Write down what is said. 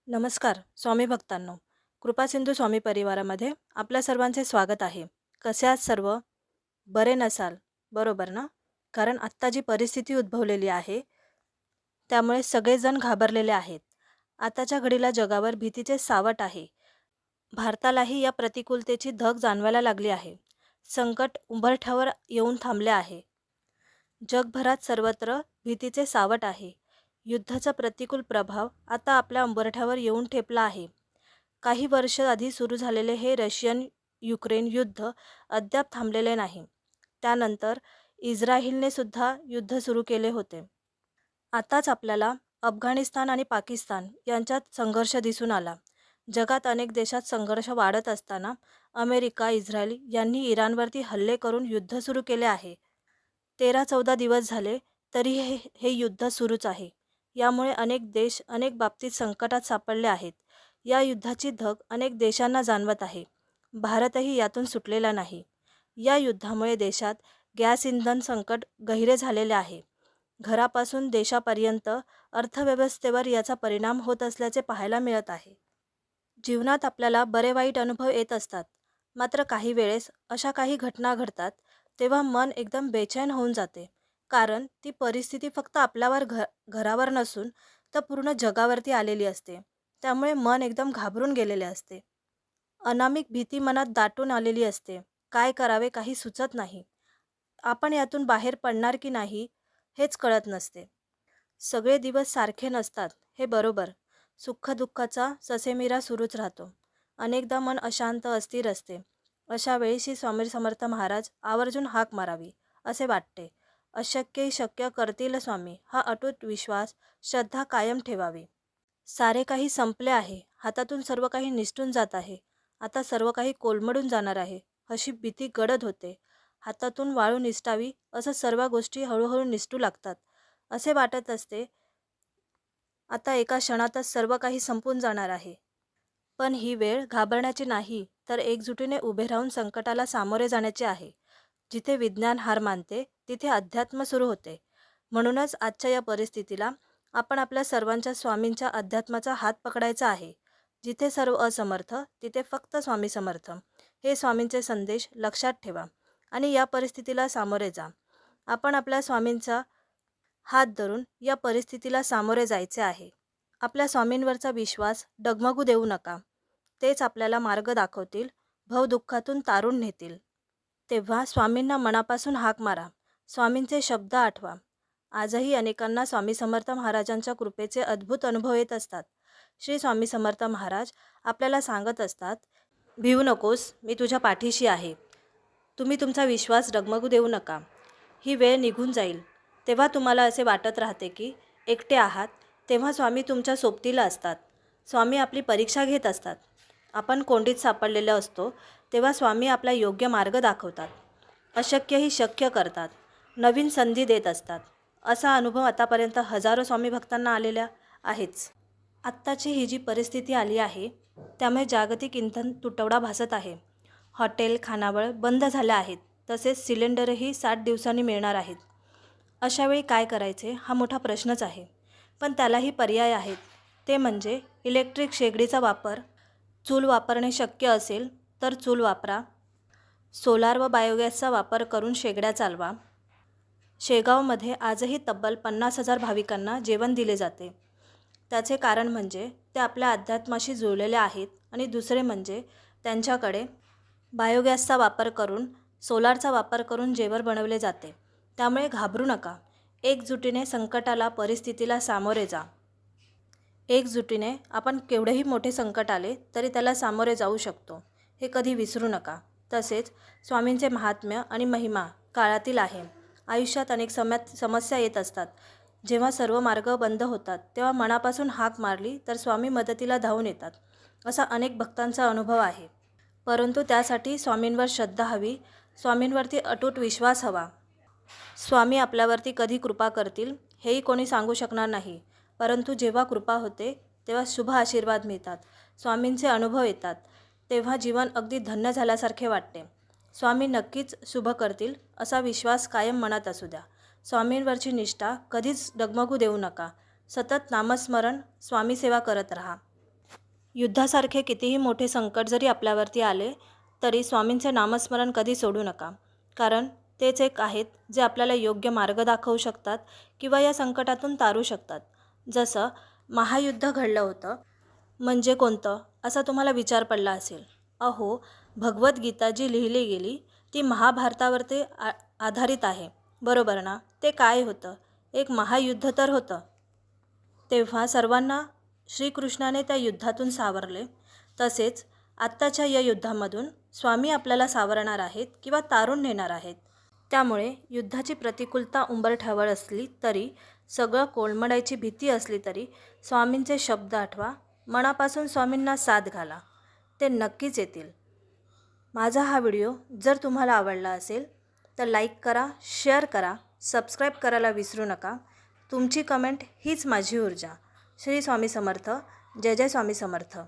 नमस्कार स्वामी भक्तांनो. कृपासिंधू स्वामी परिवारामध्ये आपल्या सर्वांचे स्वागत आहे. कसे आहात सर्व? बरे नसाल, बरोबर ना? कारण आत्ता जी परिस्थिती उद्भवलेली आहे त्यामुळे सगळेजण घाबरलेले आहेत. आताच्या घडीला जगावर भीतीचे सावट आहे. भारतालाही या प्रतिकूलतेची धग जाणवायला लागली आहे. संकट उंबरठ्यावर येऊन थांबले आहे. जगभरात सर्वत्र भीतीचे सावट आहे. युद्धाचा प्रतिकूल प्रभाव आता आपल्या उंबरठ्यावर येऊन ठेपला आहे. काही वर्ष आधी सुरू झालेले हे रशियन युक्रेन युद्ध अद्याप थांबलेले नाही. त्यानंतर इस्रायलने सुद्धा युद्ध सुरू केले होते. आताच आपल्याला अफगाणिस्तान आणि पाकिस्तान यांच्यात संघर्ष दिसून आला. जगात अनेक देशात संघर्ष वाढत असताना अमेरिका, इस्रायल यांनी इराणवरती हल्ले करून युद्ध सुरू केले आहे. 13-14 दिवस झाले तरी हे युद्ध सुरूच आहे. यामुळे अनेक देश अनेक बाबतीत संकटात सापडले आहेत. या युद्धाची धग अनेक देशांना जाणवत आहे. भारतही यातून सुटलेला नाही. या युद्धामुळे देशात गॅस इंधन संकट गहिरे झालेले आहे. घरापासून देशापर्यंत अर्थव्यवस्थेवर याचा परिणाम होत असल्याचे पाहायला मिळत आहे. जीवनात आपल्याला बरे वाईट अनुभव येत असतात. मात्र काही वेळेस अशा काही घटना घडतात तेव्हा मन एकदम बेचैन होऊन जाते. कारण ती परिस्थिती फक्त आपल्यावर घरावर नसून तर पूर्ण जगावरती आलेली असते. त्यामुळे मन एकदम घाबरून गेलेले असते. अनामिक भीती मनात दाटून आलेली असते. काय करावे काही सुचत नाही. आपण यातून बाहेर पडणार की नाही हेच कळत नसते. सगळे दिवस सारखे नसतात हे बरोबर. सुखदुःखाचा ससेमिरा सुरूच राहतो. अनेकदा मन अशांत अस्थिर असते. अशा वेळी श्री स्वामी समर्थ महाराज आवर्जून हाक मारावी असे वाटते. अशक्यही शक्य करतील स्वामी हा अटूट विश्वास, श्रद्धा कायम ठेवावी. सारे काही संपले आहे. हातातून सर्व काही निसटून जात आहे. आता सर्व काही कोलमडून जाणार आहे अशी भीती गडद होते. हातातून वाळू निसटावी असं सर्व गोष्टी हळूहळू निसटू लागतात. असे वाटत असते आता एका क्षणातच सर्व काही संपून जाणार आहे. पण ही वेळ घाबरण्याची नाही तर एकजुटीने उभे राहून संकटाला सामोरे जाण्याचे आहे. जिथे विज्ञान हार मानते तिथे अध्यात्म सुरू होते. म्हणूनच आजच्या या परिस्थितीला आपण आपल्या सर्वांच्या स्वामींच्या अध्यात्माचा हात पकडायचा आहे. जिथे सर्व असमर्थ तिथे फक्त स्वामी समर्थ हे स्वामींचे संदेश लक्षात ठेवा आणि या परिस्थितीला सामोरे जा. आपण आपल्या स्वामींचा हात धरून या परिस्थितीला सामोरे जायचे आहे. आपल्या स्वामींवरचा विश्वास डगमगू देऊ नका. तेच आपल्याला मार्ग दाखवतील, भवदुःखातून तारून नेतील. तेव्हा स्वामींना मनापासून हाक मारा. स्वामींचे शब्द आठवा. आजही अनेकांना स्वामी समर्थ महाराजांच्या कृपेचे अद्भुत अनुभव येत असतात. श्री स्वामी समर्थ महाराज आपल्याला सांगत असतात, भिवू नकोस, मी तुझ्या पाठीशी आहे. तुम्ही तुमचा विश्वास डगमगू देऊ नका. ही वेळ निघून जाईल. तेव्हा तुम्हाला असे वाटत राहते की एकटे आहात, तेव्हा स्वामी तुमच्या सोबतीला असतात. स्वामी आपली परीक्षा घेत असतात. आपण कोंडीत सापडलेलो असतो तेव्हा स्वामी आपला योग्य मार्ग दाखवतात. अशक्यही शक्य करतात. नवीन संधी देत असतात. असा अनुभव आतापर्यंत हजारो स्वामी भक्तांना आलेला आहेच. आत्ताची ही जी परिस्थिती आली आहे त्यामुळे जागतिक इंधन तुटवडा भासत आहे. हॉटेल, खानावळ बंद झाल्या आहेत. तसेच सिलेंडरही 60 दिवसांनी मिळणार आहेत. अशावेळी काय करायचे हा मोठा प्रश्नच आहे. पण त्यालाही पर्याय आहेत. ते म्हणजे इलेक्ट्रिक शेगडीचा वापर. चूल वापरणे शक्य असेल तर चूल वापरा. सोलार व बायोगॅसचा वापर करून शेगड्या चालवा. शेगावमध्ये आजही तब्बल 50,000 भाविकांना जेवण दिले जाते. त्याचे कारण म्हणजे ते आपल्या अध्यात्माशी जुळलेले आहेत आणि दुसरे म्हणजे त्यांच्याकडे बायोगॅसचा वापर करून, सोलारचा वापर करून जेवण बनवले जाते. त्यामुळे घाबरू नका. एकजुटीने संकटाला, परिस्थितीला सामोरे जा. एकजुटीने आपण केवढेही मोठे संकट आले तरी त्याला सामोरे जाऊ शकतो हे कधी विसरू नका. तसेच स्वामींचे महात्म्य आणि महिमा काळातील आहे. आयुष्यात अनेक समस्या येत असतात. जेव्हा सर्व मार्ग बंद होतात तेव्हा मनापासून हाक मारली तर स्वामी मदतीला धावून येतात. असा अनेक भक्तांचा अनुभव आहे. परंतु त्यासाठी स्वामींवर श्रद्धा हवी. स्वामींवरती अटूट विश्वास हवा. स्वामी आपल्यावरती कधी कृपा करतील हेही कोणी सांगू शकणार नाही. परंतु जेव्हा कृपा होते तेव्हा शुभ आशीर्वाद मिळतात. स्वामींचे अनुभव येतात तेव्हा जीवन अगदी धन्य झाल्यासारखे वाटते. स्वामी नक्कीच शुभ करतील असा विश्वास कायम मनात असू द्या. स्वामींवरची निष्ठा कधीच डगमगू देऊ नका. सतत नामस्मरण, स्वामी सेवा करत राहा. युद्धासारखे कितीही मोठे संकट जरी आपल्यावरती आले तरी स्वामींचे नामस्मरण कधी सोडू नका, कारण तेच एक आहेत जे आपल्याला योग्य मार्ग दाखवू शकतात किंवा या संकटातून तारू शकतात. जसं महायुद्ध घडलं होतं म्हणजे कोणतं असा तुम्हाला विचार पडला असेल. अहो, भगवद्गीता जी लिहिली गेली ती महाभारतावरती आधारित आहे, बरोबर ना? ते काय होतं? एक महायुद्ध तर होतं. तेव्हा सर्वांना श्रीकृष्णाने त्या युद्धातून सावरले. तसेच आत्ताच्या या युद्धामधून स्वामी आपल्याला सावरणार आहेत किंवा तारून नेणार आहेत. त्यामुळे युद्धाची प्रतिकूलता उंबरठ्यावर असली तरी, सगळं कोलमडायची भीती असली तरी स्वामींचे शब्द आठवा, मनापासून स्वामींना साथ घाला, ते नक्कीच येतील. माझा हा व्हिडिओ जर तुम्हाला आवडला असेल तर लाईक करा, शेअर करा, सबस्क्राईब करायला विसरू नका. तुमची कमेंट हीच माझी ऊर्जा. श्री स्वामी समर्थ. जय जय स्वामी समर्थ.